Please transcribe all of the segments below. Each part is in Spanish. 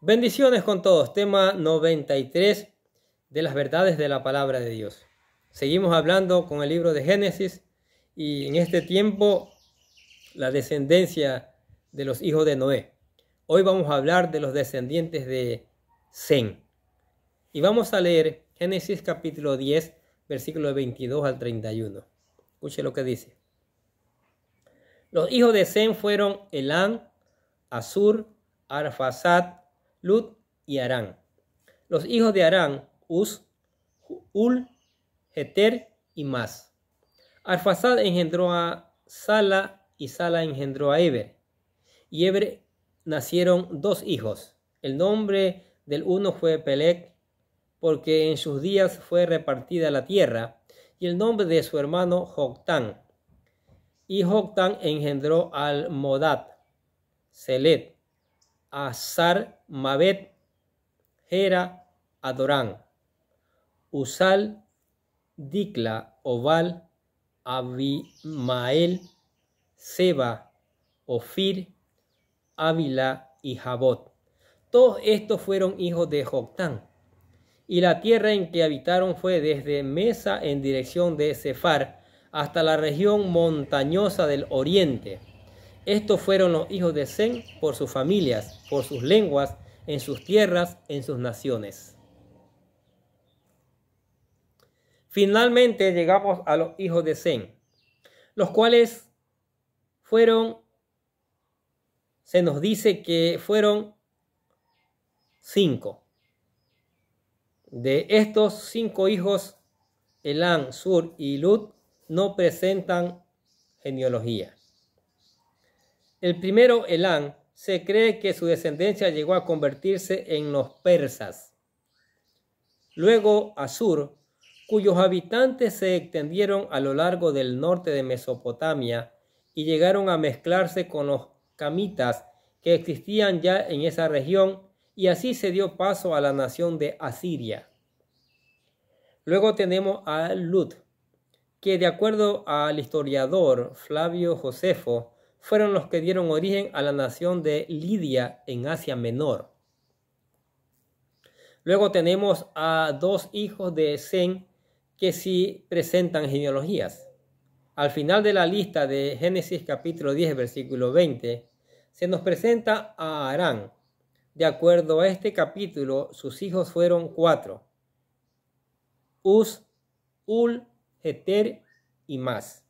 Bendiciones con todos. Tema 93 de las verdades de la palabra de Dios. Seguimos hablando con el libro de Génesis y en este tiempo la descendencia de los hijos de Noé. Hoy vamos a hablar de los descendientes de Sem. Y vamos a leer Génesis capítulo 10, versículos 22 al 31. Escuche lo que dice. Los hijos de Sem fueron Elam, Asur, Arfaxad, Lud y Arán. Los hijos de Arán, Uz, Hul, Heter y Mas. Arfaxad engendró a Sala y Sala engendró a Eber. Y Eber nacieron dos hijos. El nombre del uno fue Peleg, porque en sus días fue repartida la tierra, y el nombre de su hermano Joctán. Y Joctán engendró al Modad, Selet, Azar, Mabet, Gera, Adorán, Usal, Dicla, Obal, Abimael, Seba, Ofir, Ávila y Jabot. Todos estos fueron hijos de Joctán. Y la tierra en que habitaron fue desde Mesa en dirección de Sefar hasta la región montañosa del oriente. Estos fueron los hijos de Sem por sus familias, por sus lenguas, en sus tierras, en sus naciones. Finalmente llegamos a los hijos de Sem, los cuales se nos dice que fueron 5. De estos 5 hijos, Elam, Sur y Lud no presentan genealogía. El primero, Elam, se cree que su descendencia llegó a convertirse en los persas. Luego, Asur, cuyos habitantes se extendieron a lo largo del norte de Mesopotamia y llegaron a mezclarse con los camitas que existían ya en esa región, y así se dio paso a la nación de Asiria. Luego tenemos a Lud, que de acuerdo al historiador Flavio Josefo, fueron los que dieron origen a la nación de Lidia en Asia Menor. Luego tenemos a 2 hijos de Sem que sí presentan genealogías. Al final de la lista de Génesis capítulo 10, versículo 20, se nos presenta a Arán. De acuerdo a este capítulo, sus hijos fueron 4. Uz, Hul, Heter y Mas.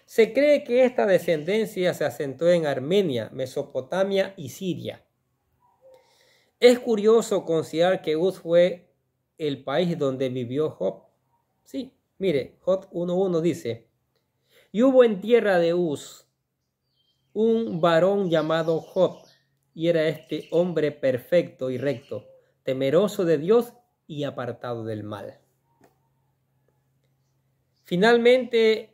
Se cree que esta descendencia se asentó en Armenia, Mesopotamia y Siria. Es curioso considerar que Uz fue el país donde vivió Job. Sí, mire, Job 1.1 dice: y hubo en tierra de Uz un varón llamado Job, y era este hombre perfecto y recto, temeroso de Dios y apartado del mal. Finalmente,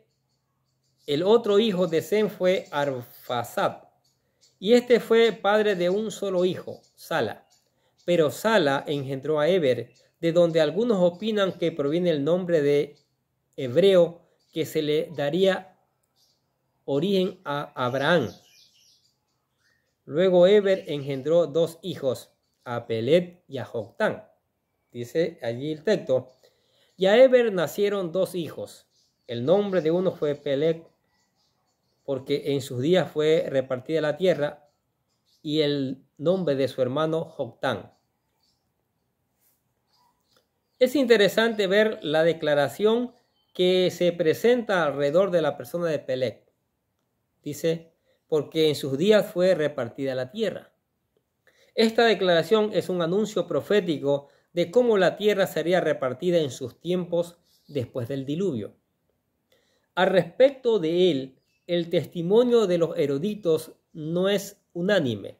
el otro hijo de Sem fue Arfaxad, y este fue padre de un solo hijo, Sala. Pero Sala engendró a Eber, de donde algunos opinan que proviene el nombre de hebreo que se le daría origen a Abraham. Luego Eber engendró 2 hijos, a Peleg y a Joctán. Dice allí el texto: y a Eber nacieron 2 hijos. El nombre de uno fue Peleg, porque en sus días fue repartida la tierra, y el nombre de su hermano Joctán. Es interesante ver la declaración que se presenta alrededor de la persona de Peleg. Dice: porque en sus días fue repartida la tierra. Esta declaración es un anuncio profético de cómo la tierra sería repartida en sus tiempos después del diluvio. Al respecto de él, el testimonio de los eruditos no es unánime.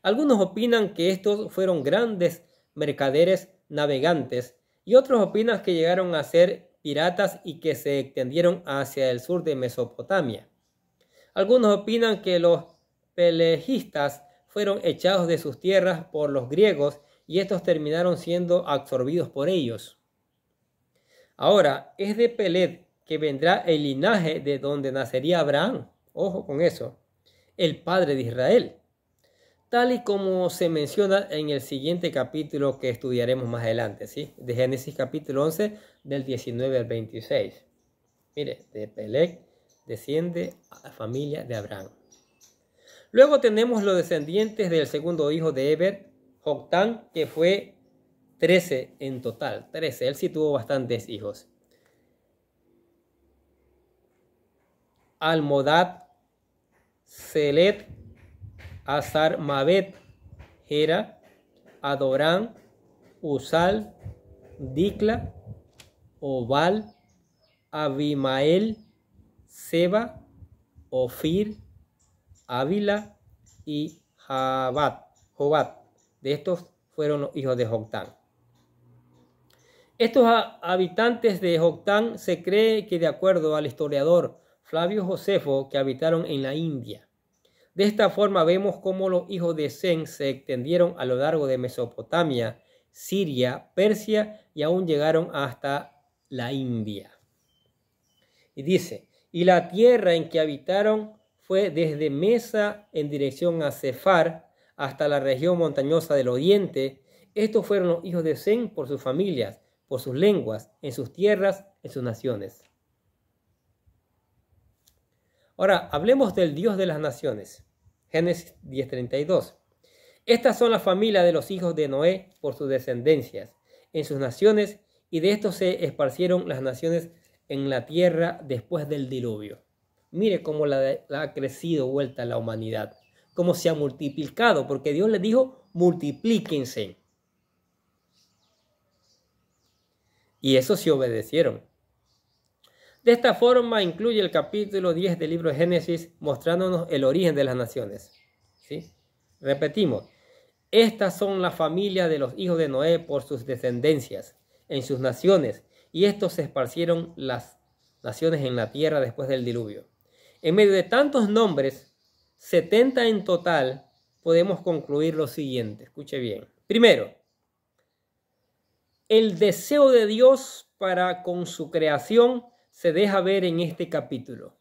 Algunos opinan que estos fueron grandes mercaderes navegantes, y otros opinan que llegaron a ser piratas y que se extendieron hacia el sur de Mesopotamia. Algunos opinan que los pelegistas fueron echados de sus tierras por los griegos y estos terminaron siendo absorbidos por ellos. Ahora, es de Peleg que vendrá el linaje de donde nacería Abraham. Ojo con eso, el padre de Israel. tal y como se menciona en el siguiente capítulo que estudiaremos más adelante, ¿sí? De Génesis capítulo 11, del 19 al 26. Mire, de Peleg desciende a la familia de Abraham. Luego tenemos los descendientes del segundo hijo de Eber, Joctán, que fue 13 en total. 13, él sí tuvo bastantes hijos. Almodad, Selet, Azar-Mabet, Gera, Adorán, Usal, Dicla, Obal, Abimael, Seba, Ofir, Ávila y Jobat. De estos fueron los hijos de Joctán. Estos habitantes de Joctán se cree que, de acuerdo al historiador Flavio Josefo, que habitaron en la India. De esta forma vemos cómo los hijos de Sem se extendieron a lo largo de Mesopotamia, Siria, Persia y aún llegaron hasta la India. Y dice, y la tierra en que habitaron fue desde Mesa en dirección a Sefar hasta la región montañosa del oriente. Estos fueron los hijos de Sem por sus familias, por sus lenguas, en sus tierras, en sus naciones. Ahora, hablemos del Dios de las naciones. Génesis 10:32. Estas son las familias de los hijos de Noé por sus descendencias, en sus naciones, y de estos se esparcieron las naciones en la tierra después del diluvio. Mire cómo la ha crecido vuelta la humanidad, cómo se ha multiplicado, porque Dios les dijo, multiplíquense. Y eso sí obedecieron. De esta forma incluye el capítulo 10 del libro de Génesis, mostrándonos el origen de las naciones. ¿Sí? Repetimos, estas son las familias de los hijos de Noé por sus descendencias, en sus naciones, y estos se esparcieron las naciones en la tierra después del diluvio. En medio de tantos nombres, 70 en total, podemos concluir lo siguiente. Escuche bien. Primero, el deseo de Dios para con su creación se deja ver en este capítulo.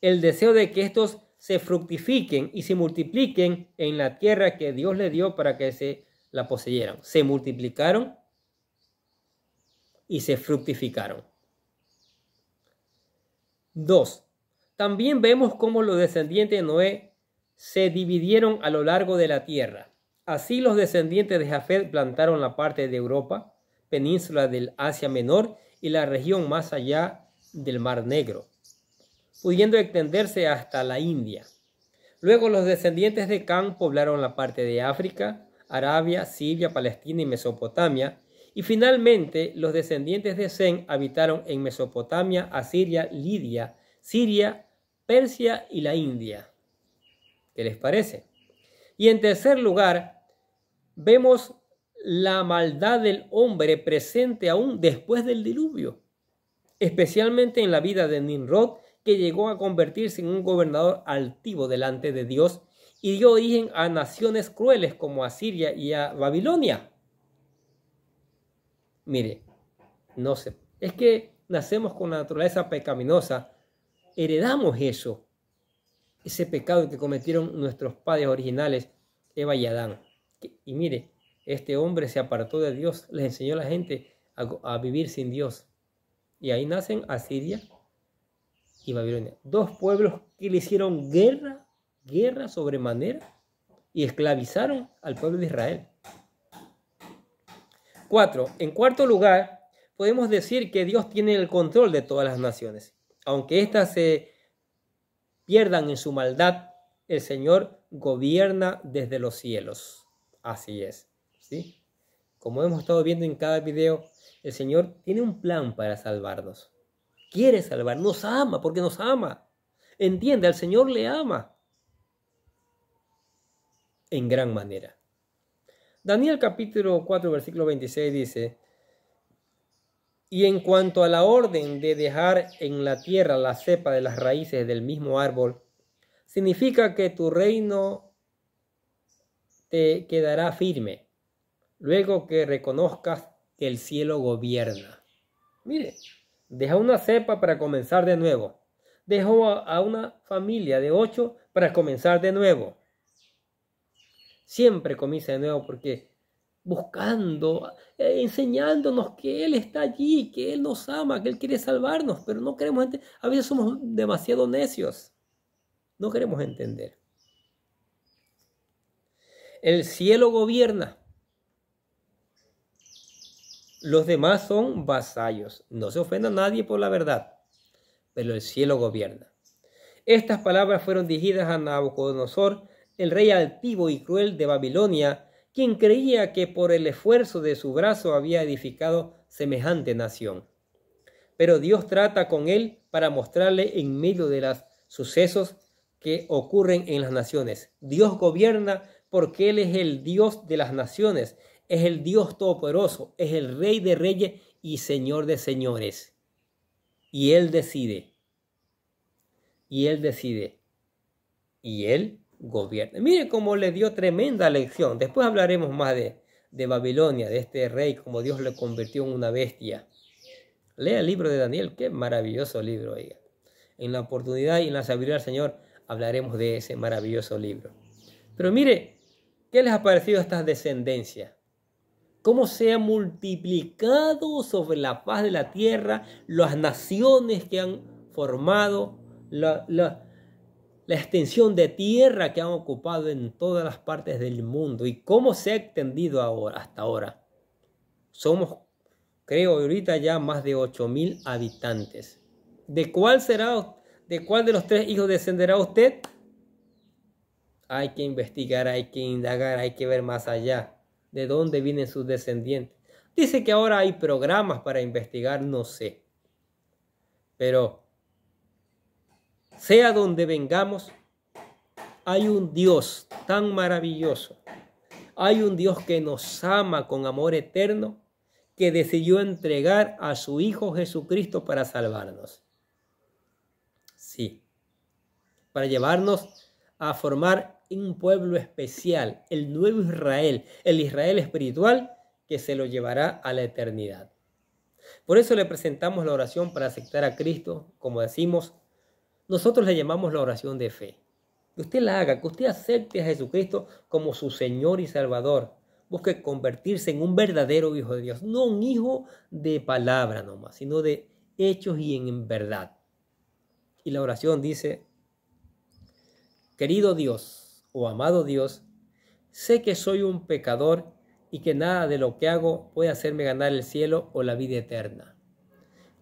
El deseo de que estos se fructifiquen y se multipliquen en la tierra que Dios les dio para que se la poseyeran. Se multiplicaron y se fructificaron. 2. También vemos cómo los descendientes de Noé se dividieron a lo largo de la tierra. Así los descendientes de Jafet plantaron la parte de Europa, península del Asia Menor y la región más allá del Mar Negro, pudiendo extenderse hasta la India. Luego los descendientes de Cam poblaron la parte de África, Arabia, Siria, Palestina y Mesopotamia. Y finalmente los descendientes de Sem habitaron en Mesopotamia, Asiria, Lidia, Siria, Persia y la India. ¿Qué les parece? Y en tercer lugar, vemos la maldad del hombre presente aún después del diluvio, especialmente en la vida de Nimrod, que llegó a convertirse en un gobernador altivo delante de Dios y dio origen a naciones crueles como Asiria y a Babilonia. Mire, no sé, es que nacemos con la naturaleza pecaminosa, heredamos eso, ese pecado que cometieron nuestros padres originales, Eva y Adán. Y mire, este hombre se apartó de Dios, les enseñó a la gente a vivir sin Dios. Y ahí nacen Asiria y Babilonia. Dos pueblos que le hicieron guerra sobremanera y esclavizaron al pueblo de Israel. 4. En cuarto lugar, podemos decir que Dios tiene el control de todas las naciones. Aunque éstas se pierdan en su maldad, el Señor gobierna desde los cielos. Así es, ¿sí? Como hemos estado viendo en cada video, el Señor tiene un plan para salvarnos. Quiere salvarnos, nos ama porque nos ama. Entiende, al Señor le ama en gran manera. Daniel capítulo 4 versículo 26 dice: y en cuanto a la orden de dejar en la tierra la cepa de las raíces del mismo árbol, significa que tu reino te quedará firme, luego que reconozcas que el cielo gobierna. Mire, deja una cepa para comenzar de nuevo. Dejó a una familia de 8 para comenzar de nuevo. Siempre comienza de nuevo porque buscando, enseñándonos que Él está allí, que Él nos ama, que Él quiere salvarnos, pero no queremos entender. A veces somos demasiado necios, no queremos entender. El cielo gobierna. Los demás son vasallos. No se ofenda a nadie por la verdad, pero el cielo gobierna. Estas palabras fueron dirigidas a Nabucodonosor, el rey altivo y cruel de Babilonia, quien creía que por el esfuerzo de su brazo había edificado semejante nación. Pero Dios trata con él para mostrarle en medio de los sucesos que ocurren en las naciones. Dios gobierna porque Él es el Dios de las naciones, es el Dios todopoderoso, es el Rey de reyes y Señor de señores. Y Él decide. Y Él decide. Y Él gobierna. Miren cómo le dio tremenda lección. Después hablaremos más de Babilonia, de este rey, como Dios le convirtió en una bestia. Lea el libro de Daniel, qué maravilloso libro. Oiga. En la oportunidad y en la sabiduría del Señor hablaremos de ese maravilloso libro. Pero mire, ¿qué les ha parecido a estas descendencias? Cómo se ha multiplicado sobre la faz de la tierra las naciones que han formado, la extensión de tierra que han ocupado en todas las partes del mundo y cómo se ha extendido hasta ahora. Somos, creo, ahorita ya más de 8,000 habitantes. ¿De cuál de los 3 hijos descenderá usted? Hay que investigar, hay que indagar, hay que ver más allá de dónde vienen sus descendientes. Dice que ahora hay programas para investigar, no sé. Pero sea donde vengamos, hay un Dios tan maravilloso. Hay un Dios que nos ama con amor eterno, que decidió entregar a su Hijo Jesucristo para salvarnos. Sí, para llevarnos a formar un pueblo especial, el nuevo Israel, el Israel espiritual que se lo llevará a la eternidad. Por eso le presentamos la oración para aceptar a Cristo, como decimos, nosotros le llamamos la oración de fe. Que usted la haga, que usted acepte a Jesucristo como su Señor y Salvador. Busque convertirse en un verdadero hijo de Dios, no un hijo de palabra nomás, sino de hechos y en verdad. Y la oración dice, querido Dios, o amado Dios, sé que soy un pecador y que nada de lo que hago puede hacerme ganar el cielo o la vida eterna.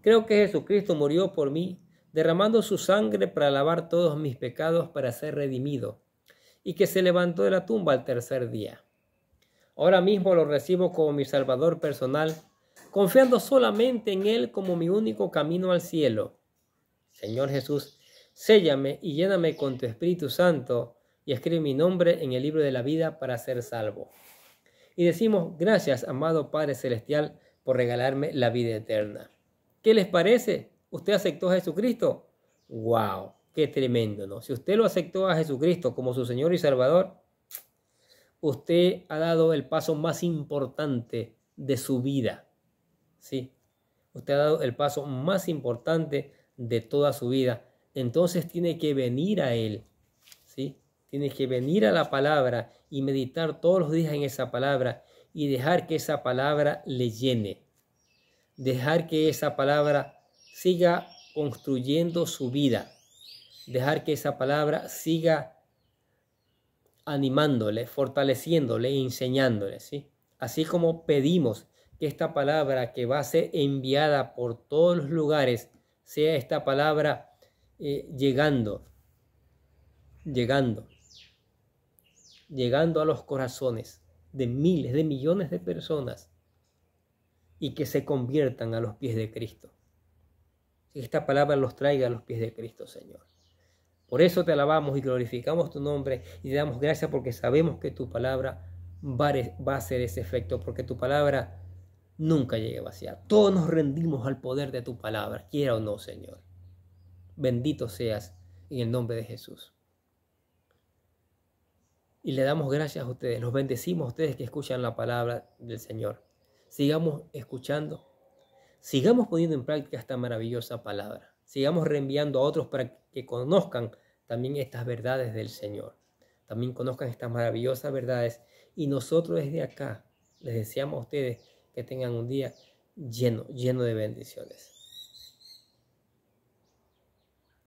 Creo que Jesucristo murió por mí, derramando su sangre para lavar todos mis pecados para ser redimido, y que se levantó de la tumba al tercer día. Ahora mismo lo recibo como mi Salvador personal, confiando solamente en Él como mi único camino al cielo. Señor Jesús, séllame y lléname con tu Espíritu Santo, y escribe mi nombre en el libro de la vida para ser salvo. Y decimos, gracias, amado Padre Celestial, por regalarme la vida eterna. ¿Qué les parece? ¿Usted aceptó a Jesucristo? ¡Wow! ¡Qué tremendo!, ¿no? Si usted lo aceptó a Jesucristo como su Señor y Salvador, usted ha dado el paso más importante de su vida. ¿Sí? Usted ha dado el paso más importante de toda su vida. Entonces tiene que venir a Él. ¿Sí? Tiene que venir a la palabra y meditar todos los días en esa palabra y dejar que esa palabra le llene. Dejar que esa palabra siga construyendo su vida. Dejar que esa palabra siga animándole, fortaleciéndole e enseñándole, ¿sí? Así como pedimos que esta palabra que va a ser enviada por todos los lugares, sea esta palabra llegando a los corazones de miles, de millones de personas y que se conviertan a los pies de Cristo. Que esta palabra los traiga a los pies de Cristo, Señor. Por eso te alabamos y glorificamos tu nombre y te damos gracias porque sabemos que tu palabra va a hacer ese efecto, porque tu palabra nunca llega vacía. Todos nos rendimos al poder de tu palabra, quiera o no, Señor. Bendito seas en el nombre de Jesús. Y le damos gracias a ustedes, los bendecimos a ustedes que escuchan la palabra del Señor. Sigamos escuchando, sigamos poniendo en práctica esta maravillosa palabra. Sigamos reenviando a otros para que conozcan también estas verdades del Señor. también conozcan estas maravillosas verdades. Y nosotros desde acá les deseamos a ustedes que tengan un día lleno de bendiciones.